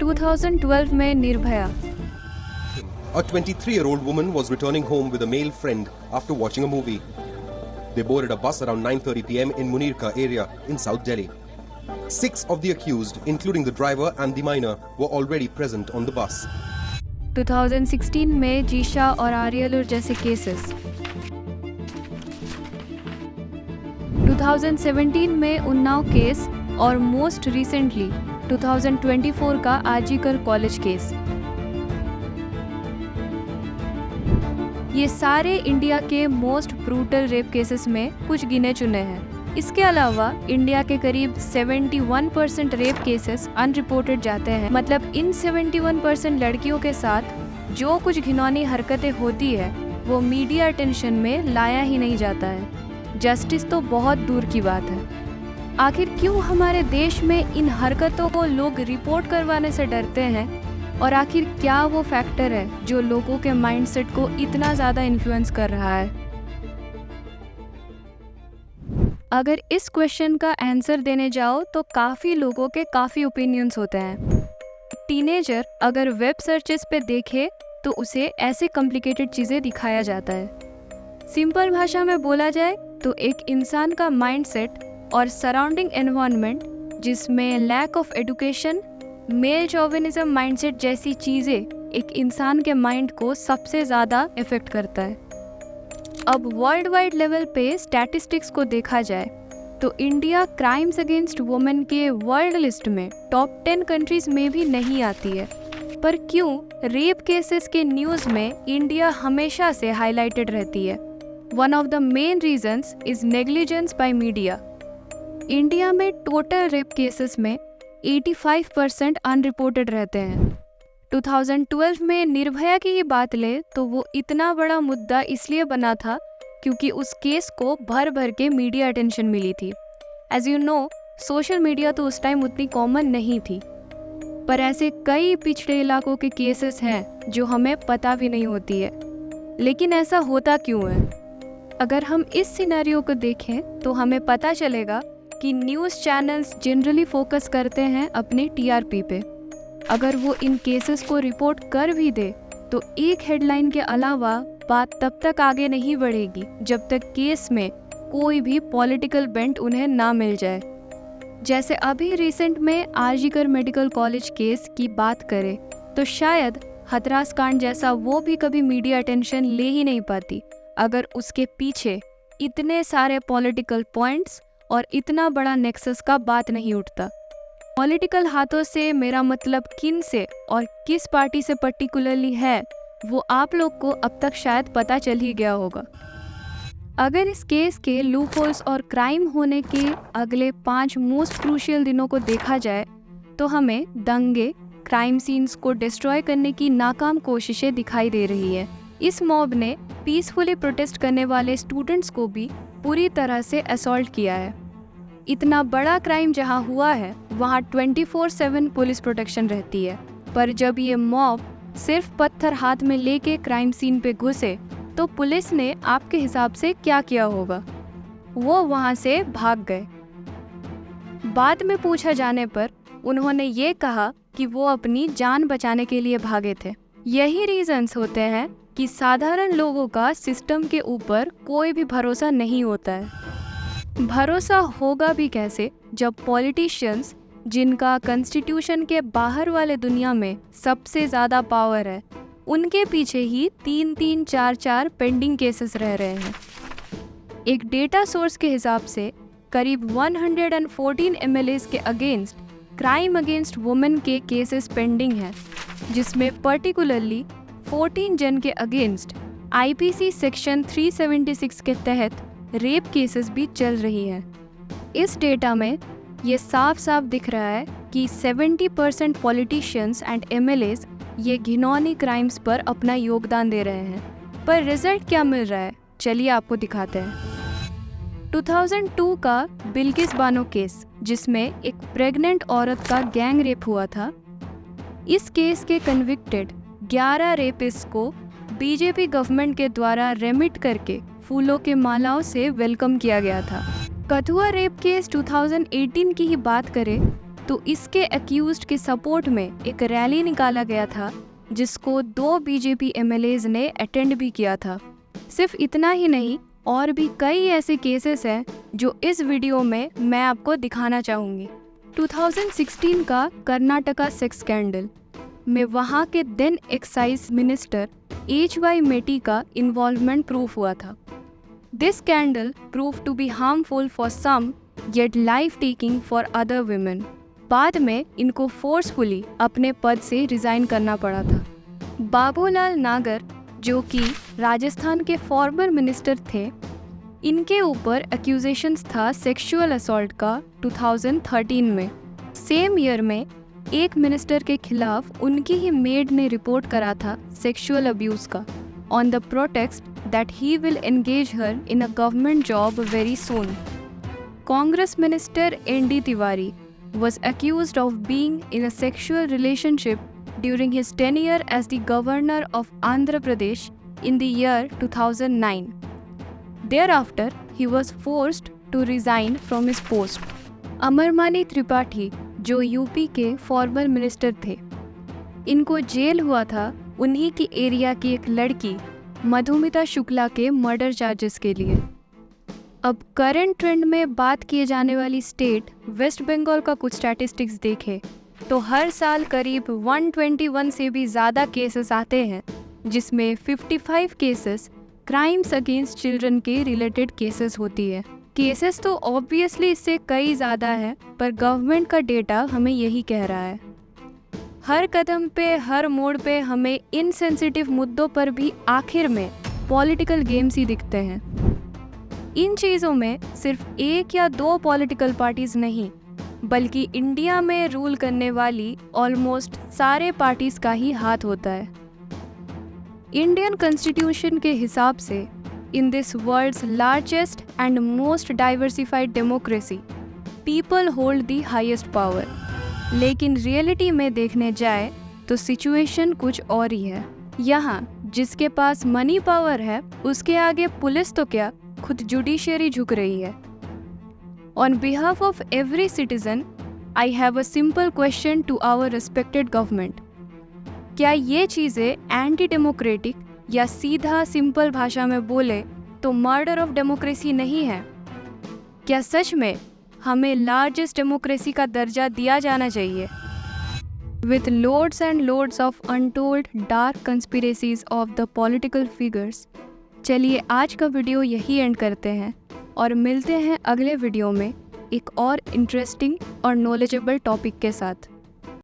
2012 में Nirbhaya. A 23-year-old woman was returning home with a male friend after watching a movie. They boarded a bus around 9:30 p.m. in Munirka area in South Delhi. 6 of the accused, including the driver and the minor, were already present on the bus. 2016 में geisha और आर्यलूर जैसे cases. 2017 में Unnao case और most recently 2024 का आजीकर college case. ये सारे India के most brutal rape cases में कुछ गिने चुने हैं। इसके अलावा इंडिया के करीब 71% रेप केसेस अनरिपोर्टेड जाते हैं। मतलब इन 71% लड़कियों के साथ जो कुछ घिनौनी हरकतें होती है वो मीडिया अटेंशन में लाया ही नहीं जाता है। जस्टिस तो बहुत दूर की बात है। आखिर क्यों हमारे देश में इन हरकतों को लोग रिपोर्ट करवाने से डरते हैं और आखिर क्या वो फैक्टर है जो लोगों के माइंडसेट को इतना ज़्यादा इन्फ्लुएंस कर रहा है? अगर इस क्वेश्चन का आंसर देने जाओ तो काफ़ी लोगों के काफ़ी ओपिनियंस होते हैं। टीनेजर अगर वेब सर्चेस पे देखे तो उसे ऐसे कॉम्प्लिकेटेड चीज़ें दिखाया जाता है। सिंपल भाषा में बोला जाए तो एक इंसान का माइंडसेट और सराउंडिंग एनवायरनमेंट जिसमें lack of education, male chauvinism mindset जैसी चीज़ें एक इंसान के माइंड को सबसे ज़्यादा इफेक्ट करता है। अब वर्ल्ड वाइड लेवल पे स्टैटिस्टिक्स को देखा जाए तो इंडिया क्राइम्स अगेंस्ट वुमेन के वर्ल्ड लिस्ट में टॉप 10 कंट्रीज में भी नहीं आती है। पर क्यों रेप केसेस के न्यूज़ में इंडिया हमेशा से हाईलाइटेड रहती है? One of the main reasons is negligence by media. India में टोटल रेप केसेस में 85% अनरिपोर्टेड रहते हैं। 2012 में निर्भया की ही बात ले तो वो इतना बड़ा मुद्दा इसलिए बना था क्योंकि उस केस को भर भर के मीडिया अटेंशन मिली थी। As you know, social media तो उस टाइम उतनी कॉमन नहीं थी। पर ऐसे कई पिछड़े इलाकों के केसेस हैं जो हमें पता भी नहीं होती है। लेकिन ऐसा होता क्यों है? अगर हम इस सिनेरियो को देखें तो हमें पता चलेगा कि न्यूज़ चैनल्स जनरली फोकस करते हैं अपने टीआरपी पे। अगर वो इन केसेस को रिपोर्ट कर भी दे तो एक हेडलाइन के अलावा बात तब तक आगे नहीं बढ़ेगी जब तक केस में कोई भी पॉलिटिकल बेंट उन्हें ना मिल जाए। जैसे अभी रिसेंट में आरजीकर मेडिकल कॉलेज केस की बात करें तो शायद हथरास कांड जैसा वो भी कभी मीडिया अटेंशन ले ही नहीं पाती अगर उसके पीछे इतने सारे पॉलिटिकल पॉइंट्स और इतना बड़ा नेक्सस का बात नहीं उठता। पॉलिटिकल हाथों से मेरा मतलब किन से और किस पार्टी से पर्टिकुलरली है वो आप लोग को अब तक शायद पता चल ही गया होगा। अगर इस केस के लूप होल्स और क्राइम होने के अगले 5 मोस्ट क्रूशियल दिनों को देखा जाए तो हमें दंगे, क्राइम सीन्स को डिस्ट्रॉय करने की नाकाम कोशिशें दिखाई दे रही है। इस मॉब ने पीसफुली प्रोटेस्ट करने वाले स्टूडेंट्स को भी पूरी तरह से असॉल्ट किया है। इतना बड़ा क्राइम जहां हुआ है वहां 24/7 पुलिस प्रोटेक्शन रहती है। पर जब ये मॉब सिर्फ पत्थर हाथ में लेके क्राइम सीन पे घुसे तो पुलिस ने आपके हिसाब से क्या किया होगा? वो वहां से भाग गए। बाद में पूछा जाने पर उन्होंने ये कहा कि वो अपनी जान बचाने के लिए भागे थे। यही रीजंस होते हैं कि साधारण लोगों का सिस्टम के ऊपर कोई भी भरोसा नहीं होता है। भरोसा होगा भी कैसे जब पॉलिटिशियंस, जिनका कॉन्स्टिट्यूशन के बाहर वाले दुनिया में सबसे ज़्यादा पावर है, उनके पीछे ही 3-3, 4-4 पेंडिंग केसेस रह रहे हैं। एक डेटा सोर्स के हिसाब से करीब 114 एमएलएस के अगेंस्ट क्राइम अगेंस्ट वुमेन के केसेस पेंडिंग हैं, जिसमें पर्टिकुलरली 14 जन के अगेंस्ट आईपीसी सेक्शन 376 के तहत रेप केसेस भी चल रही हैं। इस डेटा में ये साफ साफ दिख रहा है कि 70% पॉलिटिशियंस एंड एमएलएस ये घिनौनी क्राइम्स पर अपना योगदान दे रहे हैं। पर रिजल्ट क्या मिल रहा है, चलिए आपको दिखाते हैं। 2002 का बिल्किस बानो केस, जिसमें एक प्रेग्नेंट औरत का गैंग रेप हुआ था। इस केस के कन्विक्टेड 11 रेपिस्ट को बीजेपी गवर्नमेंट के द्वारा रेमिट करके फूलों के मालाओं से वेलकम किया गया था। कठुआ रेप केस 2018 की ही बात करें तो इसके अक्यूज्ड के सपोर्ट में एक रैली निकाला गया था जिसको 2 बीजेपी एमएलएज ने अटेंड भी किया था। सिर्फ इतना ही नहीं, और भी कई ऐसे केसेस हैं जो इस वीडियो में मैं आपको दिखाना चाहूँगी। 2016 का कर्नाटका सेक्स स्कैंडल में वहाँ के then excise minister HY Meti का इन्वॉल्वमेंट प्रूफ हुआ था। This scandal prove to be harmful for some yet life taking for other women. बाद में इनको फोर्सफुली अपने पद से रिजाइन करना पड़ा था। बाबूलाल नागर, जो कि राजस्थान के फॉर्मर मिनिस्टर थे, इनके ऊपर एक्यूजेशंस था सेक्सुअल असॉल्ट का 2013 में। सेम ईयर में एक मिनिस्टर के खिलाफ उनकी ही मेड ने रिपोर्ट करा था सेक्सुअल अब्यूज का, on the pretext that he will engage her in a government job very soon. Congress minister ND Tiwari was accused of being in a sexual relationship during his tenure as the governor of Andhra Pradesh in the year 2009. Thereafter, he was forced to resign from his post. Amarmani Tripathi, जो UP के former minister थे, इनको jail हुआ था उन्हीं की area की एक लड़की मधुमिता शुक्ला के मर्डर चार्जेस के लिए। अब करंट ट्रेंड में बात किए जाने वाली स्टेट वेस्ट बंगाल का कुछ स्टैटिस्टिक्स देखें तो हर साल करीब 121 से भी ज़्यादा केसेस आते हैं, जिसमें 55 केसेस क्राइम्स अगेंस्ट चिल्ड्रन के रिलेटेड केसेस होती है। केसेस तो ऑब्वियसली इससे कई ज़्यादा है, पर गवर्नमेंट का डेटा हमें यही कह रहा है। हर कदम पे, हर मोड़ पे हमें इनसेंसिटिव मुद्दों पर भी आखिर में पॉलिटिकल गेम्स ही दिखते हैं। इन चीज़ों में सिर्फ एक या 2 पॉलिटिकल पार्टीज नहीं, बल्कि इंडिया में रूल करने वाली ऑलमोस्ट सारे पार्टीज का ही हाथ होता है। इंडियन कॉन्स्टिट्यूशन के हिसाब से in this world's largest and most diversified democracy, people hold the highest power. लेकिन रियलिटी में देखने जाए तो सिचुएशन कुछ और ही है। यहाँ जिसके पास मनी पावर है, उसके आगे पुलिस तो क्या, खुद जुडिशियरी झुक रही है। On behalf of every citizen, I have a simple question to our respected government. क्या ये चीज़ें एंटी डेमोक्रेटिक या सीधा सिंपल भाषा में बोले तो मर्डर ऑफ डेमोक्रेसी नहीं है? क्या सच में हमें लार्जेस्ट डेमोक्रेसी का दर्जा दिया जाना चाहिए? With loads and loads of untold dark conspiracies of the political figures, चलिए आज का वीडियो यही एंड करते हैं और मिलते हैं अगले वीडियो में एक और इंटरेस्टिंग और नॉलेजेबल टॉपिक के साथ।